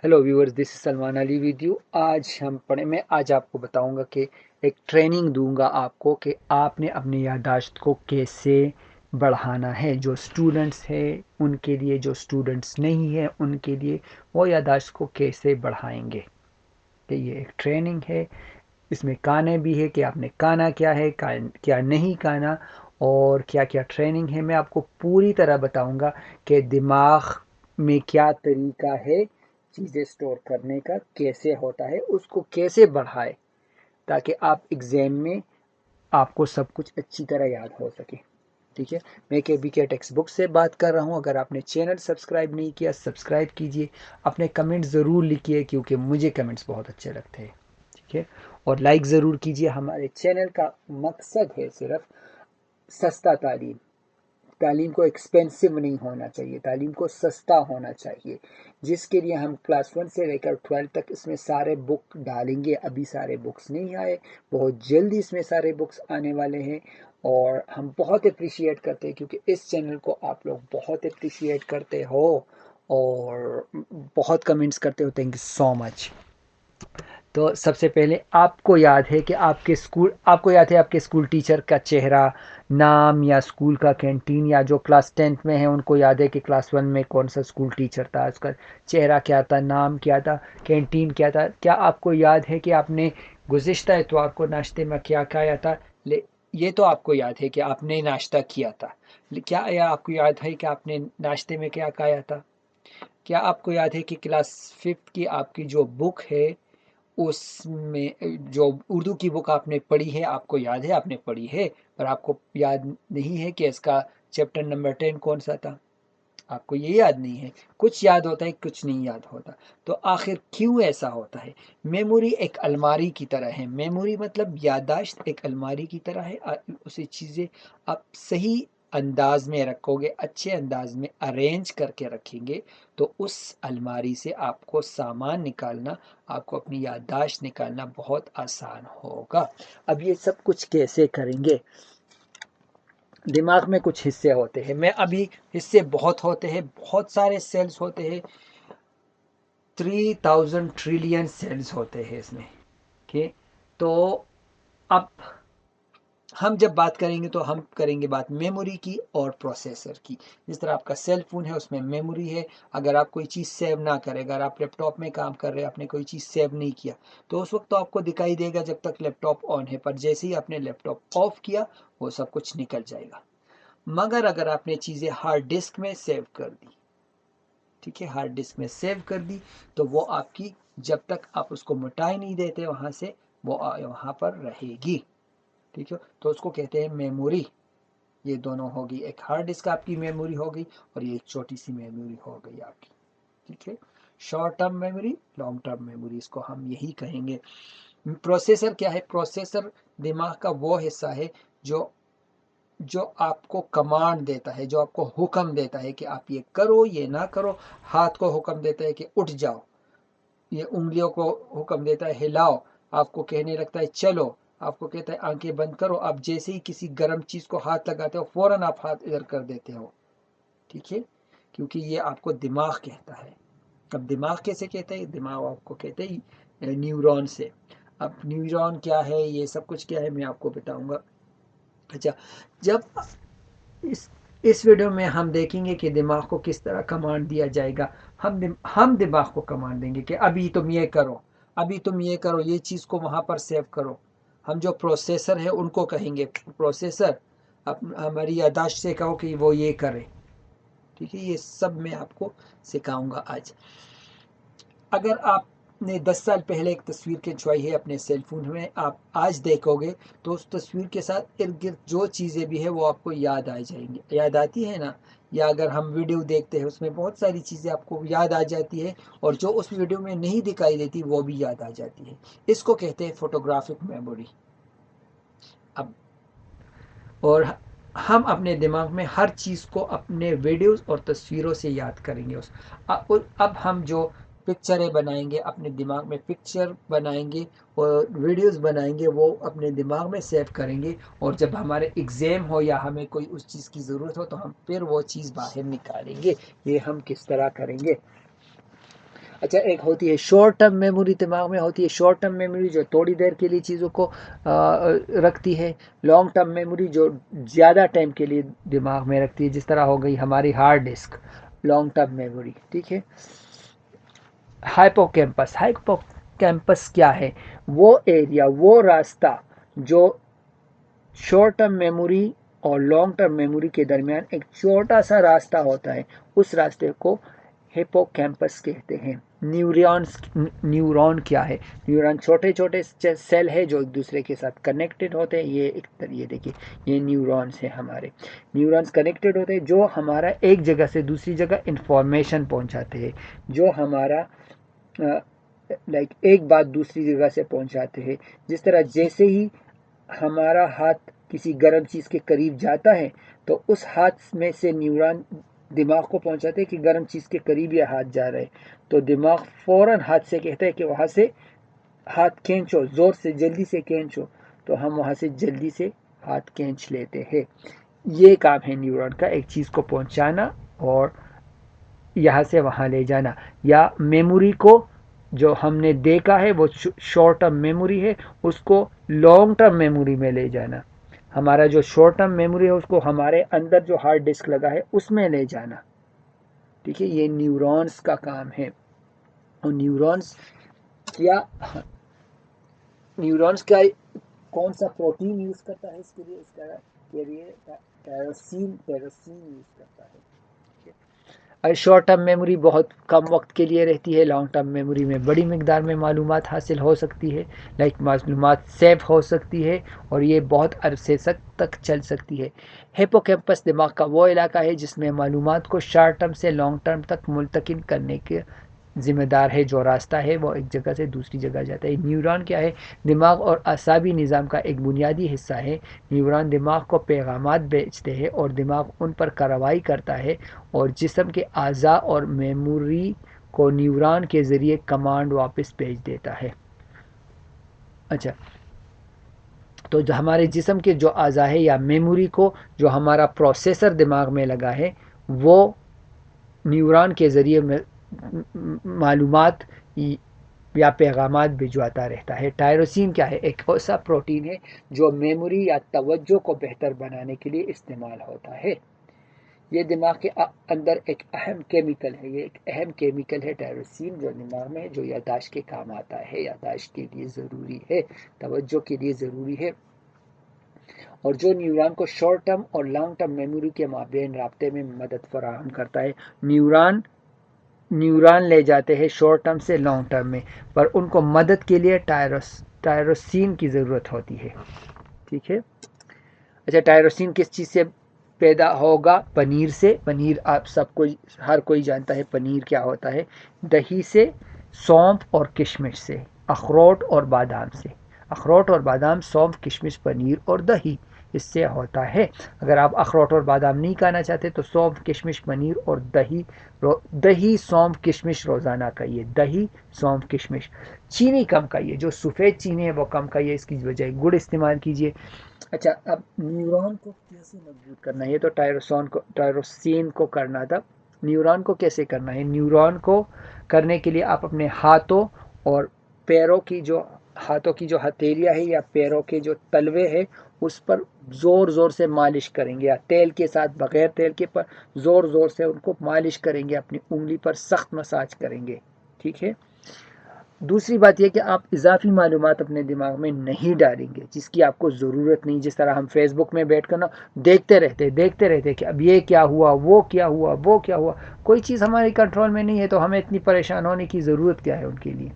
Hello viewers, this is Salman Ali with you. मैं आज आपको बताऊंगा कि एक ट्रेनिंग दूंगा आपको कि आपने अपनी याददाश्त को कैसे बढ़ाना है। जो स्टूडेंट्स हैं उनके लिए, जो स्टूडेंट्स नहीं हैं उनके लिए, वो याददाश्त को कैसे बढ़ाएंगे। कि ये एक ट्रेनिंग है, इसमें काने भी है कि आपने काना क्या है, क्या नहीं काना, और क्या क्या ट्रेनिंग है। मैं आपको पूरी तरह बताऊंगा कि दिमाग में क्या तरीका है चीज़ें स्टोर करने का, कैसे होता है, उसको कैसे बढ़ाए, ताकि आप एग्ज़ाम में आपको सब कुछ अच्छी तरह याद हो सके। ठीक है। मैं के बी के टेक्स्ट बुक से बात कर रहा हूँ। अगर आपने चैनल सब्सक्राइब नहीं किया, सब्सक्राइब कीजिए। अपने कमेंट ज़रूर लिखिए, क्योंकि मुझे कमेंट्स बहुत अच्छे लगते हैं। ठीक है। और लाइक ज़रूर कीजिए। हमारे चैनल का मकसद है सिर्फ सस्ता तालीम। तालीम को एक्सपेंसिव नहीं होना चाहिए, तालीम को सस्ता होना चाहिए, जिसके लिए हम क्लास 1 से लेकर 12 तक इसमें सारे बुक डालेंगे। अभी सारे बुक्स नहीं आए, बहुत जल्दी इसमें सारे बुक्स आने वाले हैं। और हम बहुत अप्रिशिएट करते हैं, क्योंकि इस चैनल को आप लोग बहुत अप्रिशिएट करते हो और बहुत कमेंट्स करते हो। Thank you so much. तो सबसे पहले आपको याद है आपके स्कूल टीचर का चेहरा, नाम, या स्कूल का कैंटीन, या जो क्लास 10th में है उनको याद है कि क्लास 1 में कौन सा स्कूल टीचर था, उसका चेहरा क्या था, नाम क्या था, कैंटीन क्या था। क्या आपको याद है कि आपने गुज़िश्ता इतवार को नाश्ते में क्या खाया था? ये तो आपको याद है कि आपने नाश्ता किया था। क्या या आपको याद है कि आपने नाश्ते में क्या खाया था? क्या आपको याद है कि क्लास 5th की आपकी जो बुक है, उसमें जो उर्दू की बुक आपने पढ़ी है, आपको याद है आपने पढ़ी है, पर आपको याद नहीं है कि इसका चैप्टर नंबर 10 कौन सा था। आपको ये याद नहीं है। कुछ याद होता है, कुछ नहीं याद होता। तो आखिर क्यों ऐसा होता है? मेमोरी एक अलमारी की तरह है। मेमोरी मतलब याददाश्त एक अलमारी की तरह है। उसे चीज़ें आप सही अंदाज में रखोगे, अच्छे अंदाज में अरेंज करके रखेंगे, तो उस अलमारी से आपको सामान निकालना, आपको अपनी याददाश्त निकालना बहुत आसान होगा। अब ये सब कुछ कैसे करेंगे? दिमाग में कुछ हिस्से होते हैं। मैं अभी हिस्से बहुत होते हैं, बहुत सारे सेल्स होते हैं। 3000 ट्रिलियन सेल्स होते हैं इसमें। ओके। तो अब हम जब बात करेंगे तो हम करेंगे बात मेमोरी की और प्रोसेसर की। जिस तरह आपका सेल फोन है, उसमें मेमोरी है। अगर आप कोई चीज़ सेव ना करें, अगर आप लैपटॉप में काम कर रहे हैं, आपने कोई चीज़ सेव नहीं किया, तो उस वक्त तो आपको दिखाई देगा जब तक लैपटॉप ऑन है, पर जैसे ही आपने लैपटॉप ऑफ किया, वो सब कुछ निकल जाएगा। मगर अगर आपने चीज़ें हार्ड डिस्क में सेव कर दी, ठीक है, हार्ड डिस्क में सेव कर दी, तो वो आपकी, जब तक आप उसको मिटाई नहीं देते वहाँ से, वो वहाँ पर रहेगी। ठीक है। तो उसको कहते हैं मेमोरी। ये दोनों होगी, एक हार्ड डिस्क आपकी मेमोरी हो गई, और ये एक छोटी सी मेमोरी हो गई आपकी। ठीक है। Short term memory, long term memory, इसको हम यही कहेंगे। प्रोसेसर क्या है? प्रोसेसर दिमाग का वो हिस्सा है जो जो आपको कमांड देता है, जो आपको हुक्म देता है कि आप ये करो, ये ना करो। हाथ को हुक्म देता है कि उठ जाओ, ये उंगलियों को हुक्म देता है हिलाओ, आपको कहने लगता है चलो, आपको कहता है आंखें बंद करो। आप जैसे ही किसी गर्म चीज़ को हाथ लगाते हो, फौरन आप हाथ इधर कर देते हो। ठीक है। क्योंकि ये आपको दिमाग कहता है। अब दिमाग कैसे कहता है? दिमाग आपको कहते हैं न्यूरॉन से। अब न्यूरॉन क्या है, ये सब कुछ क्या है, मैं आपको बताऊंगा। अच्छा, जब इस इस वीडियो में हम देखेंगे कि दिमाग को किस तरह कमांड दिया जाएगा। हम दिमाग को कमांड देंगे कि अभी तुम ये करो, अभी तुम ये करो, ये चीज़ को वहाँ पर सेव करो। हम जो प्रोसेसर है उनको कहेंगे, प्रोसेसर हमारी यादाश्त से कहो कि वो ये करे। ठीक है। ये सब मैं आपको सिखाऊंगा आज। अगर आपने 10 साल पहले एक तस्वीर खिंचवाई है अपने सेल फोन में, आप आज देखोगे तो उस तस्वीर के साथ इर्द गिर्द जो चीज़ें भी है वो आपको याद आ जाएंगी, याद आती है ना। या अगर हम वीडियो देखते हैं, उसमें बहुत सारी चीज़ें आपको याद आ जाती है, और जो उस वीडियो में नहीं दिखाई देती वो भी याद आ जाती है। इसको कहते हैं फोटोग्राफिक मेमोरी। अब और हम अपने दिमाग में हर चीज़ को अपने वीडियोस और तस्वीरों से याद करेंगे। अब हम जो पिक्चरें बनाएंगे, अपने दिमाग में पिक्चर बनाएंगे और वीडियोस बनाएंगे, वो अपने दिमाग में सेव करेंगे। और जब हमारे एग्ज़ाम हो या हमें कोई उस चीज़ की ज़रूरत हो, तो हम फिर वो चीज़ बाहर निकालेंगे। ये हम किस तरह करेंगे? अच्छा, एक होती है शॉर्ट टर्म मेमोरी, दिमाग में होती है शॉर्ट टर्म मेमोरी जो थोड़ी देर के लिए चीज़ों को रखती है। लॉन्ग टर्म मेमोरी जो ज़्यादा टाइम के लिए दिमाग में रखती है, जिस तरह हो गई हमारी hard disk, long term memory. ठीक है। हाइपोकैम्पस, हाइपोकैम्पस क्या है? वो एरिया, वो रास्ता जो शॉर्ट टर्म मेमोरी और लॉन्ग टर्म मेमोरी के दरमियान एक छोटा सा रास्ता होता है, उस रास्ते को हिपोकैम्पस कहते हैं। न्यूरॉन्स, न्यूरॉन क्या है? न्यूरॉन छोटे छोटे सेल है जो एक दूसरे के साथ कनेक्टेड होते हैं। ये देखिए, ये न्यूरॉन्स है हमारे। न्यूरॉन्स कनेक्टेड होते हैं जो हमारा एक जगह से दूसरी जगह इंफॉर्मेशन पहुंचाते हैं, जो हमारा लाइक एक बात दूसरी जगह से पहुंचाते हैं। जिस तरह जैसे ही हमारा हाथ किसी गर्म चीज़ के करीब जाता है तो उस हाथ में से न्यूरॉन दिमाग को पहुंचाते हैं कि गर्म चीज़ के करीब यह हाथ जा रहा है, तो दिमाग फौरन हाथ से कहता है कि वहाँ से हाथ खींचो, ज़ोर से जल्दी से खींचो, तो हम वहाँ से जल्दी से हाथ खींच लेते हैं। ये काम है न्यूरॉन का, एक चीज़ को पहुंचाना और यहाँ से वहाँ ले जाना। या मेमोरी को, जो हमने देखा है वो शॉर्ट टर्म मेमोरी है, उसको लॉन्ग टर्म मेमोरी में ले जाना। हमारा जो शॉर्ट टर्म मेमोरी है उसको हमारे अंदर जो हार्ड डिस्क लगा है उसमें ले जाना। ठीक है, ये न्यूरॉन्स का काम है। और न्यूरॉन्स क्या, न्यूरॉन्स का कौन सा प्रोटीन यूज करता है इसके लिए? इसका के लिए टायरोसिन, यूज करता है। और शॉर्ट टर्म मेमोरी बहुत कम वक्त के लिए रहती है, लॉन्ग टर्म मेमोरी में बड़ी मिकदार में मालूमात हासिल हो सकती है, लाइक मालूमात सेव हो सकती है और ये बहुत अरसे तक चल सकती है। हिपोकैम्पस दिमाग का वो इलाका है जिसमें मालूमात को शॉर्ट टर्म से लॉन्ग टर्म तक मुंतकिल करने के ज़िम्मेदार है। जो रास्ता है वो एक जगह से दूसरी जगह जाता है। न्यूरॉन क्या है? दिमाग और असाबी निज़ाम का एक बुनियादी हिस्सा है। न्यूरॉन दिमाग को पैगामात भेजते हैं और दिमाग उन पर कार्रवाई करता है और जिस्म के अज़ा और मेमोरी को न्यूरॉन के ज़रिए कमांड वापस भेज देता है। अच्छा, तो जो हमारे जिस्म के जो अज़ा है या मेमोरी को जो हमारा प्रोसेसर दिमाग में लगा है वो न्यूरॉन के ज़रिए मालूमात या पैगामात भिजवाता रहता है। टायरोसिन क्या है? एक ऐसा प्रोटीन है जो मेमोरी या तवज्जो को बेहतर बनाने के लिए इस्तेमाल होता है। ये दिमाग के अंदर एक अहम केमिकल है, ये एक अहम केमिकल है टायरोसिन, जो दिमाग में जो यादाश्त के काम आता है, यादाश्त के लिए ज़रूरी है, तवज्जो के लिए ज़रूरी है, और जो न्यूरॉन को शॉर्ट टर्म और लॉन्ग टर्म मेमोरी के माबेन राब्ते में मदद फराहम करता है। न्यूरॉन ले जाते हैं शॉर्ट टर्म से लॉन्ग टर्म में, पर उनको मदद के लिए टायरोसिन की ज़रूरत होती है। ठीक है। अच्छा, टायरोसिन किस चीज़ से पैदा होगा? पनीर से। पनीर आप सबको, हर कोई जानता है पनीर क्या होता है। दही से, सौंफ और किशमिश से, अखरोट और बादाम से। अखरोट और बादाम, सौंफ, किशमिश, पनीर और दही, इससे होता है। अगर आप अखरोट और बादाम नहीं खाना चाहते तो सौंफ, किशमिश, पनीर और दही, सौंफ, किशमिश रोज़ाना खाइए। दही, सौंफ, किशमिश। चीनी कम खाइए, जो सफ़ेद चीनी है वो कम खाइए, इसकी बजाय गुड़ इस्तेमाल कीजिए। अच्छा, अब न्यूरॉन को कैसे मजबूत करना है? ये तो टायरोसिन को करना था। न्यूरॉन को कैसे करना है? न्यूरॉन को करने के लिए आप अपने हाथों और पैरों की जो, हाथों की जो हथेलियाँ है या पैरों के जो तलवे हैं उस पर ज़ोर ज़ोर से मालिश करेंगे, या तेल के साथ, बगैर तेल के, पर ज़ोर ज़ोर से उनको मालिश करेंगे, अपनी उंगली पर सख्त मसाज करेंगे। ठीक है। दूसरी बात यह कि आप इजाफी मालूमात अपने दिमाग में नहीं डालेंगे जिसकी आपको ज़रूरत नहीं। जिस तरह हम फेसबुक में बैठ कर ना देखते रहते कि अब ये क्या हुआ, वो क्या हुआ, वो क्या हुआ, कोई चीज़ हमारे कंट्रोल में नहीं है, तो हमें इतनी परेशान होने की ज़रूरत क्या है उनके लिए।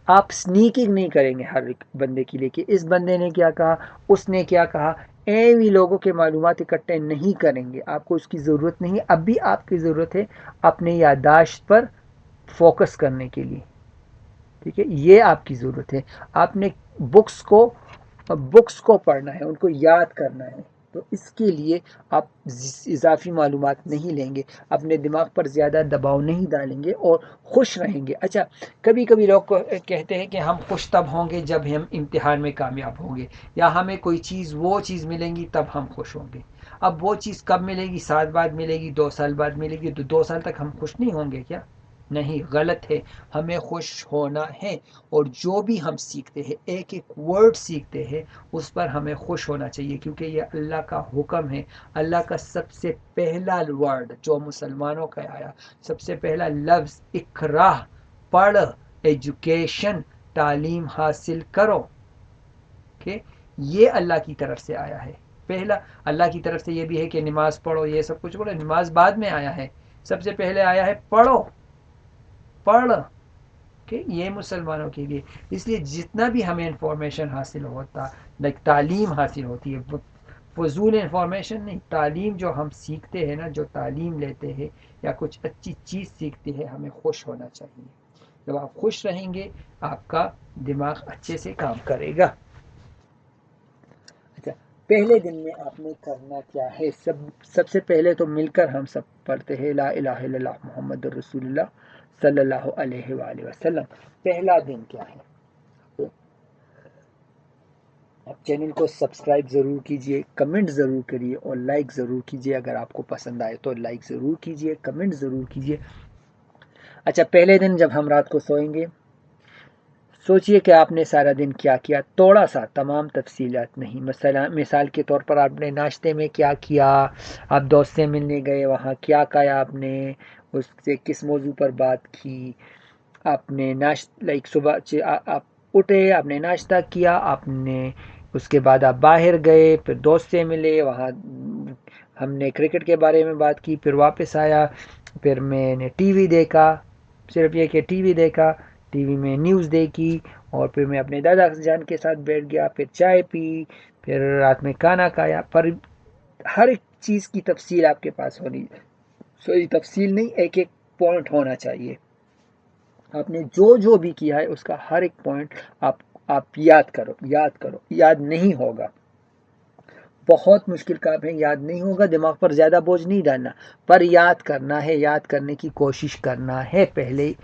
आप स्नीकिंग नहीं करेंगे हर एक बंदे के लिए कि इस बंदे ने क्या कहा, उसने क्या कहा। एवी लोगों के मालूमात इकट्ठे नहीं करेंगे, आपको उसकी ज़रूरत नहीं है। अब भी आपकी ज़रूरत है अपने यादाश्त पर फोकस करने के लिए। ठीक है, ये आपकी ज़रूरत है। आपने बुक्स को पढ़ना है, उनको याद करना है, तो इसके लिए आप इजाफी मालूमात नहीं लेंगे, अपने दिमाग पर ज़्यादा दबाव नहीं डालेंगे और खुश रहेंगे। अच्छा, कभी कभी लोग कहते हैं कि हम खुश तब होंगे जब हम इम्तिहान में कामयाब होंगे, या हमें कोई चीज़, वो चीज़ मिलेंगी तब हम खुश होंगे। अब वो चीज़ कब मिलेगी? साल बाद मिलेगी, 2 साल बाद मिलेगी, तो 2 साल तक हम खुश नहीं होंगे क्या? नहीं, गलत है। हमें खुश होना है, और जो भी हम सीखते हैं, एक एक वर्ड सीखते हैं, उस पर हमें खुश होना चाहिए, क्योंकि ये अल्लाह का हुक्म है। अल्लाह का सबसे पहला वर्ड जो मुसलमानों का आया, सबसे पहला लफ्ज़ इकरा, पढ़, एजुकेशन, तालीम हासिल करो, के ये अल्लाह की तरफ से आया है। पहला अल्लाह की तरफ से ये भी है कि नमाज पढ़ो, ये सब कुछ बोलो, नमाज बाद में आया है, सबसे पहले आया है पढ़ो, पढ़ के, ये मुसलमानों के लिए। इसलिए जितना भी हमें इंफॉर्मेशन हासिल होता, लाइक तालीम हासिल होती है, फजूल इंफॉर्मेशन नहीं, तालीम जो हम सीखते हैं ना, जो तालीम लेते हैं या कुछ अच्छी चीज़ सीखते हैं, हमें खुश होना चाहिए। जब आप खुश रहेंगे, आपका दिमाग अच्छे से काम करेगा। अच्छा, पहले दिन में आपने करना क्या है? सबसे पहले तो मिलकर हम सब पढ़ते हैं ला इलाहा इल्लल्लाह मुहम्मद रसूलुल्लाह सल्लल्लाहु अलैहि वसल्लम। पहला दिन क्या है? तो आप चैनल को सब्सक्राइब ज़रूर कीजिए, कमेंट ज़रूर करिए और लाइक ज़रूर कीजिए। अगर आपको पसंद आए तो लाइक ज़रूर कीजिए, कमेंट ज़रूर कीजिए। अच्छा, पहले दिन जब हम रात को सोएंगे, सोचिए कि आपने सारा दिन क्या किया, थोड़ा सा, तमाम तफसीलात नहीं। मसला मिसाल के तौर पर आपने नाश्ते में क्या किया, आप दोस्त से मिलने गए, वहाँ क्या खाया आपने, उससे किस मौजू पर बात की, आपने लाइक सुबह आप उठे, आपने नाश्ता किया, आपने उसके बाद आप बाहर गए, फिर दोस्त से मिले, वहाँ हमने क्रिकेट के बारे में बात की, फिर वापस आया, फिर मैंने टीवी देखा, सिर्फ ये कि टीवी देखा, टीवी में न्यूज़ देखी, और फिर मैं अपने दादा जान के साथ बैठ गया, फिर चाय पी, फिर रात में खाना खाया। पर हर एक चीज़ की तफसील आपके पास होनी, सॉरी तफसील नहीं, एक एक पॉइंट होना चाहिए। आपने जो जो भी किया है उसका हर एक पॉइंट आप याद करो, याद करो। याद नहीं होगा, बहुत मुश्किल काम है, याद नहीं होगा, दिमाग पर ज़्यादा बोझ नहीं डालना, पर याद करना है, याद करने की कोशिश करना है पहले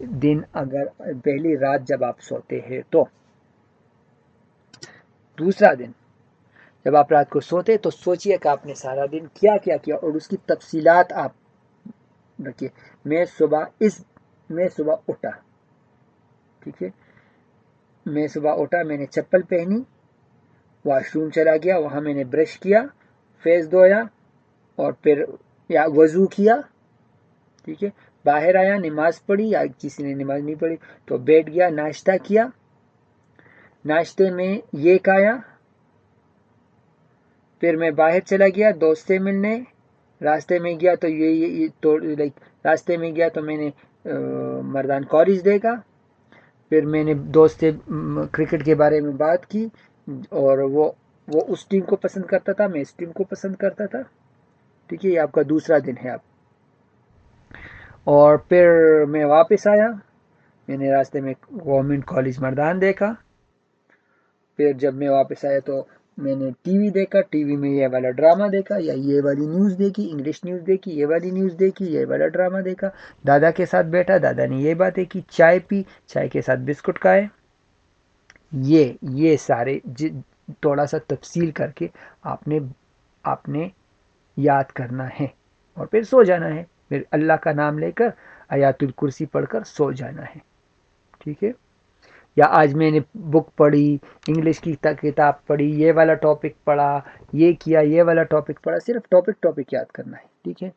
दिन, अगर पहली रात जब आप सोते हैं तो। दूसरा दिन जब आप रात को सोते तो सोचिए कि आपने सारा दिन क्या क्या किया और उसकी तफसीलात आप रखिए। मैं सुबह उठा, ठीक है, मैं सुबह उठा, मैंने चप्पल पहनी, वॉशरूम चला गया, वहाँ मैंने ब्रश किया, फेस धोया, और फिर या वज़ू किया, ठीक है, बाहर आया, नमाज पढ़ी, या किसी ने नमाज नहीं पढ़ी तो बैठ गया, नाश्ता किया, नाश्ते में ये खाया, फिर मैं बाहर चला गया दोस्त से मिलने, रास्ते में गया तो ये तो लाइक रास्ते में गया तो मैंने मर्दान कॉलेज देखा, फिर मैंने दोस्त से क्रिकेट के बारे में बात की, और वो उस टीम को पसंद करता था, मैं इस टीम को पसंद करता था, ठीक है, ये आपका दूसरा दिन है। आप और फिर मैं वापस आया, मैंने रास्ते में गवर्नमेंट कॉलेज मर्दान देखा, फिर जब मैं वापस आया तो मैंने टीवी देखा, टीवी में ये वाला ड्रामा देखा, या ये वाली न्यूज़ देखी, इंग्लिश न्यूज़ देखी, ये वाली न्यूज़ देखी, ये वाला ड्रामा देखा, दादा के साथ बैठा, दादा ने ये बातें की, चाय पी, चाय के साथ बिस्कुट खाए, ये सारे थोड़ा सा तफसील करके आपने आपने याद करना है, और फिर सो जाना है, फिर अल्लाह का नाम लेकर आयातुल कुर्सी पढ़कर सो जाना है, ठीक है। या आज मैंने बुक पढ़ी, इंग्लिश की किताब पढ़ी, ये वाला टॉपिक पढ़ा, ये किया, ये वाला टॉपिक पढ़ा, सिर्फ टॉपिक याद करना है, ठीक है,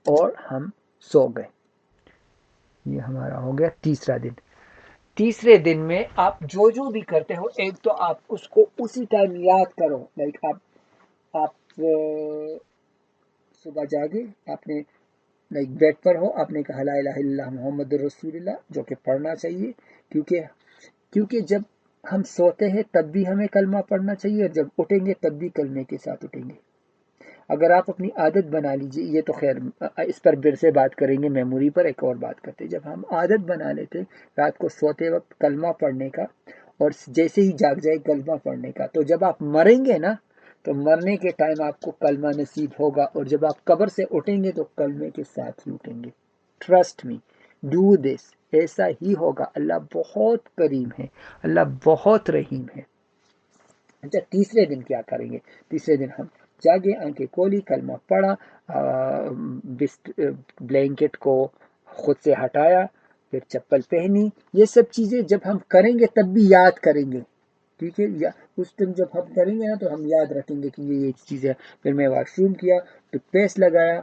और हम सो गए। ये हमारा हो गया तीसरा दिन। तीसरे दिन में आप जो जो भी करते हो, एक तो आप उसको उसी टाइम याद करो, लाइक आप सुबह जागे, आपने लाइक बेड पर हो, आपने कहा ला इलाहा इल्लल्लाह मुहम्मद रसूलुल्लाह, जो कि पढ़ना चाहिए, क्योंकि क्योंकि जब हम सोते हैं तब भी हमें कलमा पढ़ना चाहिए, और जब उठेंगे तब भी कलमे के साथ उठेंगे। अगर आप अपनी आदत बना लीजिए, ये तो खैर इस पर फिर से बात करेंगे, मेमोरी पर एक और बात करते हैं। जब हम आदत बना लेते रात को सोते वक्त कलमा पढ़ने का, और जैसे ही जाग जाए कलमा पढ़ने का, तो जब आप मरेंगे ना, तो मरने के टाइम आपको कलमा नसीब होगा, और जब आप कब्र से उठेंगे तो कलमे के साथ ही उठेंगे। ट्रस्ट मी, डू दिस, ऐसा ही होगा। अल्लाह बहुत करीम है, अल्लाह बहुत रहीम है। अच्छा, तीसरे दिन क्या करेंगे? तीसरे दिन हम जागे, आंखें खोली, कलमा पढ़ा, ब्लैंकेट को खुद से हटाया, फिर चप्पल पहनी। ये सब चीज़ें जब हम करेंगे तब भी याद करेंगे, ठीक है, या उस टाइम जब हम करेंगे ना तो हम याद रखेंगे कि ये चीज़ है। फिर मैं वॉशरूम किया, टूथपेस्ट लगाया,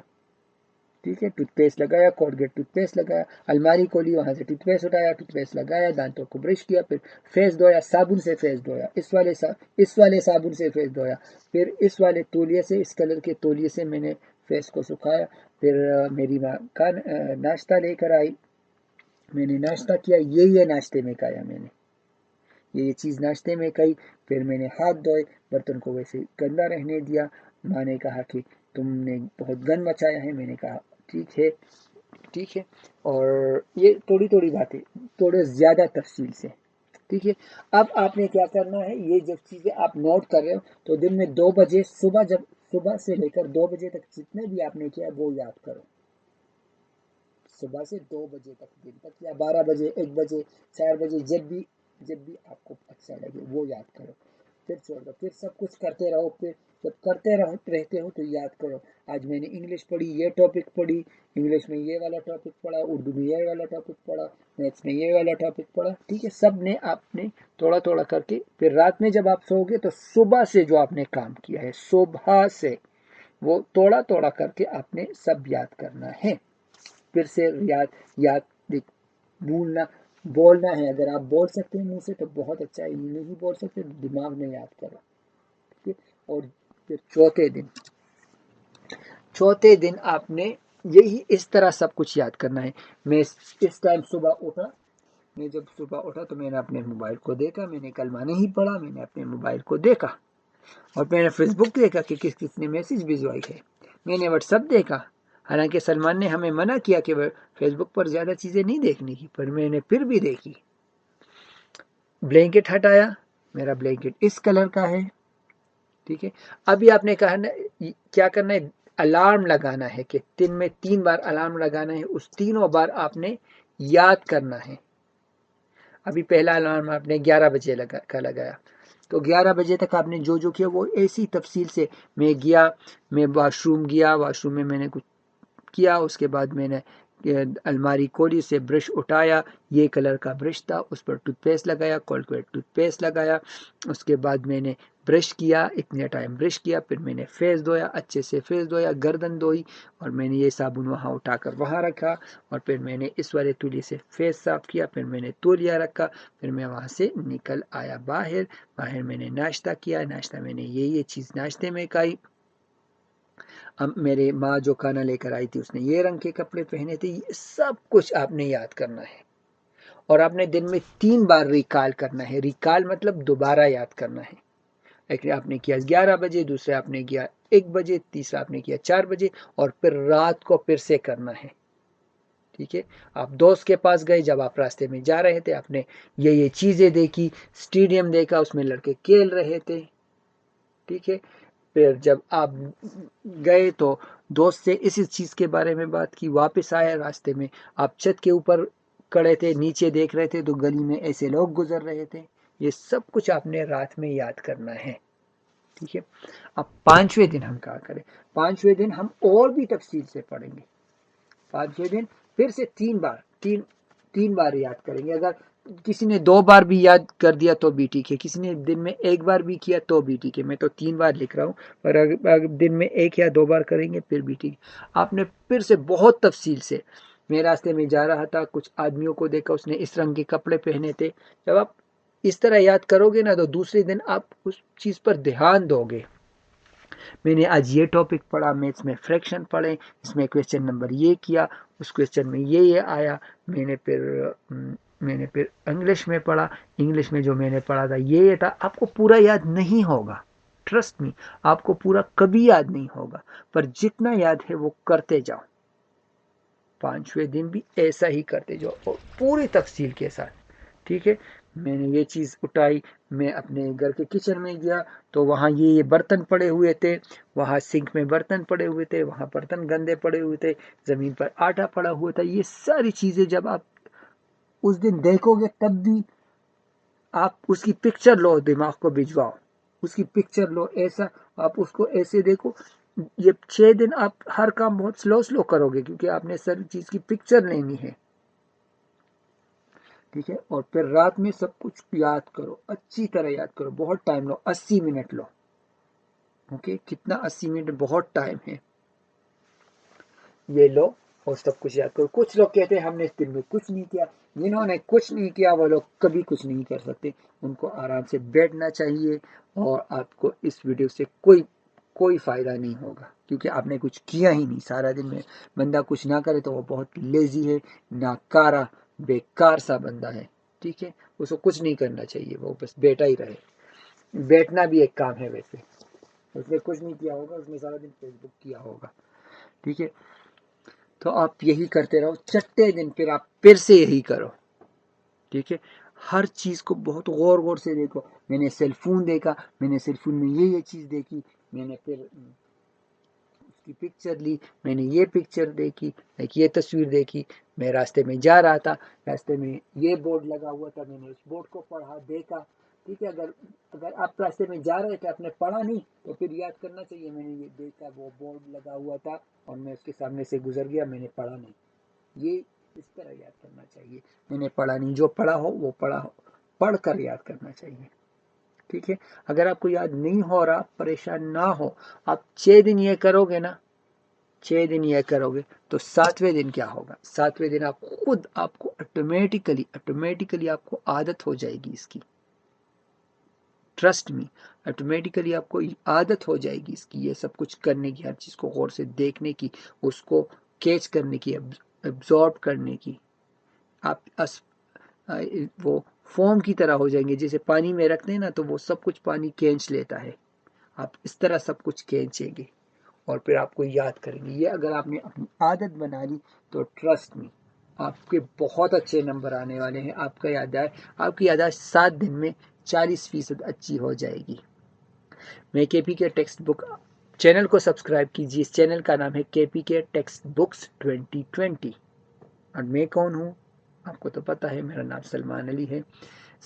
ठीक है, टूथपेस्ट लगाया, कोलगेट टूथपेस्ट लगाया, अलमारी खोली, वहाँ से टूथपेस्ट उठाया, टूथपेस्ट लगाया, दांतों को ब्रश किया, फिर फेस धोया, साबुन से फेस धोया, इस वाले साबुन से फेस धोया, फिर इस वाले तौलिए से, इस कलर के तौलिए से मैंने फेस को सुखाया। फिर मेरी माँ का नाश्ता लेकर आई, मैंने नाश्ता किया, ये नाश्ते में खाया मैंने, ये चीज़ नाश्ते में खाई। फिर मैंने हाथ धोए, बर्तन को वैसे गंदा रहने दिया। माँ ने कहा कि तुमने बहुत गंद मचाया है, मैंने कहा ठीक है, ठीक है। और ये थोड़ी थोड़ी बातें, थोड़े ज़्यादा तफसील से, ठीक है। अब आपने क्या करना है, ये जब चीज़ें आप नोट कर रहे हो तो दिन में 2 बजे सुबह, जब सुबह से लेकर 2 बजे तक जितने भी आपने किया वो याद करो। सुबह से 2 बजे तक, दिन तक, या 12 बजे, 1 बजे, 4 बजे, जब भी आपको अच्छा लगे वो याद करो, फिर छोड़ दो, फिर सब कुछ करते रहो। फिर जब करते रहो रहते हो तो याद करो, आज मैंने इंग्लिश पढ़ी, ये टॉपिक पढ़ी, इंग्लिश में ये वाला टॉपिक पढ़ा, उर्दू में ये वाला टॉपिक पढ़ा, मैथ्स में ये वाला टॉपिक पढ़ा, ठीक है। सब ने आपने थोड़ा थोड़ा करके, फिर रात में जब आप सोओगे तो सुबह से जो आपने काम किया है, सुबह से वो थोड़ा थोड़ा करके आपने सब याद करना है। फिर से याद याद भूलना, बोलना है। अगर आप बोल सकते हैं मुंह से तो बहुत अच्छा है, नहीं बोल सकते तो दिमाग में याद करो, ठीक है। और फिर चौथे दिन आपने यही इस तरह सब कुछ याद करना है। मैं इस टाइम सुबह उठा, मैं जब सुबह उठा तो मैंने अपने मोबाइल को देखा, मैंने कलमा नहीं पढ़ा, मैंने अपने मोबाइल को देखा, और मैंने फेसबुक देखा कि किस किस ने मैसेज भिजवाई है, मैंने व्हाट्सअप देखा। हालांकि सलमान ने हमें मना किया कि फेसबुक पर ज़्यादा चीज़ें नहीं देखने की, पर मैंने फिर भी देखी। ब्लैंकेट हटाया, मेरा ब्लैंकेट इस कलर का है, ठीक है। अभी आपने कहा ना क्या करना है, अलार्म लगाना है कि दिन में 3 बार अलार्म लगाना है, उस तीनों बार आपने याद करना है। अभी पहला अलार्म आपने 11 बजे लगाया, तो 11 बजे तक आपने जो जो किया वो ऐसी तफसील से, मैं वॉशरूम गया, वॉशरूम में मैंने कुछ किया, उसके बाद मैंने अलमारी खोली, से ब्रश उठाया, ये कलर का ब्रश था, उस पर टूथपेस्ट लगाया, कोलगेट टूथपेस्ट लगाया, उसके बाद मैंने ब्रश किया, इतने टाइम ब्रश किया, फिर मैंने फेस धोया, अच्छे से फेस धोया, गर्दन धोई, और मैंने ये साबुन वहाँ उठाकर वहाँ रखा, और फिर मैंने इस वाले तौलिए से फेस साफ किया, फिर मैंने तौलिया रखा, फिर मैं वहाँ से निकल आया बाहर मैंने नाश्ता किया, नाश्ता मैंने ये चीज़ नाश्ते में खाई। अब मेरे माँ जो खाना लेकर आई थी उसने ये रंग के कपड़े पहने थे, ये सब कुछ आपने याद करना है। और आपने दिन में 3 बार रिकॉल करना है, रिकॉल मतलब दोबारा याद करना है। एक आपने किया 11 बजे, दूसरे आपने किया 1 बजे, तीसरा आपने किया 4 बजे, और फिर रात को फिर से करना है, ठीक है। आप दोस्त के पास गए, जब आप रास्ते में जा रहे थे आपने ये चीज़ें देखी, स्टेडियम देखा, उसमें लड़के खेल रहे थे, ठीक है। फिर जब आप गए तो दोस्त से इसी चीज़ के बारे में बात की, वापस आए, रास्ते में आप छत के ऊपर खड़े थे, नीचे देख रहे थे तो गली में ऐसे लोग गुजर रहे थे। ये सब कुछ आपने रात में याद करना है, ठीक है। अब 5वें दिन हम क्या करें, 5वें दिन हम और भी तफसील से पढ़ेंगे। 5वें दिन फिर से 3 बार याद करेंगे। अगर किसी ने 2 बार भी याद कर दिया तो भी ठीक है, किसी ने दिन में 1 बार भी किया तो भी ठीक है। मैं तो 3 बार लिख रहा हूँ, पर अगर दिन में 1 या 2 बार करेंगे फिर भी ठीक। आपने फिर से बहुत तफसील से, मैं रास्ते में जा रहा था, कुछ आदमियों को देखा, उसने इस रंग के कपड़े पहने थे। जब आप इस तरह याद करोगे ना तो दूसरे दिन आप उस चीज़ पर ध्यान दोगे। मैंने आज ये टॉपिक पढ़ा, मैथ्स में फ्रैक्शन पढ़े, इसमें क्वेश्चन नंबर ये किया, उस क्वेश्चन में ये आया। मैंने फिर इंग्लिश में पढ़ा, इंग्लिश में जो मैंने पढ़ा था ये था। आपको पूरा याद नहीं होगा, ट्रस्ट मी, आपको पूरा कभी याद नहीं होगा, पर जितना याद है वो करते जाओ। 5वें दिन भी ऐसा ही करते जाओ पूरी तफसील के साथ, ठीक है। मैंने ये चीज़ उठाई, मैं अपने घर के किचन में गया तो वहाँ ये बर्तन पड़े हुए थे, वहाँ सिंक में बर्तन पड़े हुए थे, वहाँ बर्तन गंदे पड़े हुए थे, ज़मीन पर आटा पड़ा हुआ था। ये सारी चीज़ें जब आप उस दिन देखोगे तब भी आप उसकी पिक्चर लो, दिमाग को भिजवाओ, उसकी पिक्चर लो, ऐसा आप उसको ऐसे देखो ये 6 दिन आप हर काम बहुत स्लो करोगे, क्योंकि आपने सारी चीज़ की पिक्चर लेनी है, ठीक है। और फिर रात में सब कुछ याद करो, अच्छी तरह याद करो, बहुत टाइम लो, 80 मिनट लो, ओके। कितना? 80 मिनट बहुत टाइम है, ये लो और सब कुछ याद करो। कुछ लोग कहते हैं हमने इस दिन में कुछ नहीं किया, जिन्होंने कुछ नहीं किया वो लोग कभी कुछ नहीं कर सकते। उनको आराम से बैठना चाहिए, और आपको इस वीडियो से कोई फायदा नहीं होगा, क्योंकि आपने कुछ किया ही नहीं सारा दिन में। बंदा कुछ ना करे तो वो बहुत लेजी है, नाकारा, बेकार सा बंदा है, ठीक है। उसको कुछ नहीं करना चाहिए, वो बस बैठा ही रहे। बैठना भी एक काम है वैसे। उसने कुछ नहीं किया होगा, उसने सारा दिन फेसबुक किया होगा, ठीक है। तो आप यही करते रहो, छठे दिन फिर आप फिर से यही करो, ठीक है। हर चीज़ को बहुत गौर से देखो। मैंने सेलफोन देखा, मैंने सेलफोन में ये चीज़ देखी, मैंने फिर उसकी पिक्चर ली, मैंने ये पिक्चर देखी, एक ये तस्वीर देखी, मैं रास्ते में जा रहा था, रास्ते में ये बोर्ड लगा हुआ था, मैंने उस बोर्ड को पढ़ा, देखा, ठीक है। अगर अगर आप रास्ते में जा रहे थे, आपने पढ़ा नहीं, तो फिर याद करना चाहिए मैंने ये देखा, वो बोर्ड लगा हुआ था और मैं उसके सामने से गुजर गया, मैंने पढ़ा नहीं। ये इस तरह याद करना चाहिए। मैंने पढ़ा नहीं, जो पढ़ा हो वो पढ़ा हो, पढ़ कर याद करना चाहिए, ठीक है। अगर आपको याद नहीं हो रहा, परेशान ना हो, आप 6 दिन ये करोगे ना, 6 दिन ये करोगे, तो 7वें दिन क्या होगा? 7वें दिन आप खुद, आपको ऑटोमेटिकली आपको आदत हो जाएगी इसकी। ट्रस्ट मी, ऑटोमेटिकली आपको आदत हो जाएगी इसकी, ये सब कुछ करने की, हर चीज़ को गौर से देखने की, उसको कैच करने की, एब्जॉर्ब करने की। आप वो फोम की तरह हो जाएंगे, जैसे पानी में रखते हैं ना, तो वो सब कुछ पानी खींच लेता है। आप इस तरह सब कुछ खींचेंगे और फिर आपको याद करेंगे। ये अगर आपने अपनी आदत बना ली, तो ट्रस्ट मी, आपके बहुत अच्छे नंबर आने वाले हैं। आपकी याददाश्त 7 दिन में 40% अच्छी हो जाएगी। मैं केपी के टेक्स्ट बुक चैनल को सब्सक्राइब कीजिए। इस चैनल का नाम है केपी के टेक्स्ट बुक्स 2020। और मैं कौन हूँ आपको तो पता है, मेरा नाम सलमान अली है।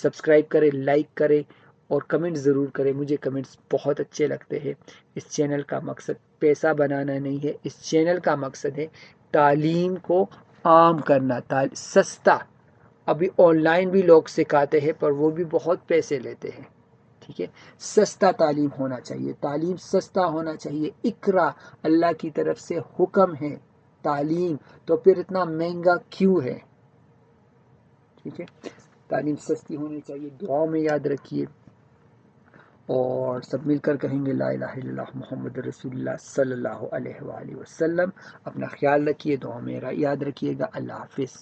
सब्सक्राइब करें, लाइक करें और कमेंट ज़रूर करें, मुझे कमेंट्स बहुत अच्छे लगते हैं। इस चैनल का मकसद पैसा बनाना नहीं है, इस चैनल का मकसद है तालीम को आम करना, सस्ता। अभी ऑनलाइन भी लोग सिखाते हैं, पर वो भी बहुत पैसे लेते हैं, ठीक है। सस्ता तालीम होना चाहिए, तालीम सस्ता होना चाहिए। इकरा अल्लाह की तरफ से हुक्म है तालीम, तो फिर इतना महंगा क्यों है, ठीक है। तालीम सस्ती होनी चाहिए। दुआ में याद रखिए और सब मिलकर कहेंगे ला इलाहा इल्लल्लाह मुहम्मद रसूलुल्लाह सल्लल्लाहु अलैहि वसल्लम। अपना ख्याल रखिए, दुआ में याद रखिएगा। अल्लाह हाफिज़।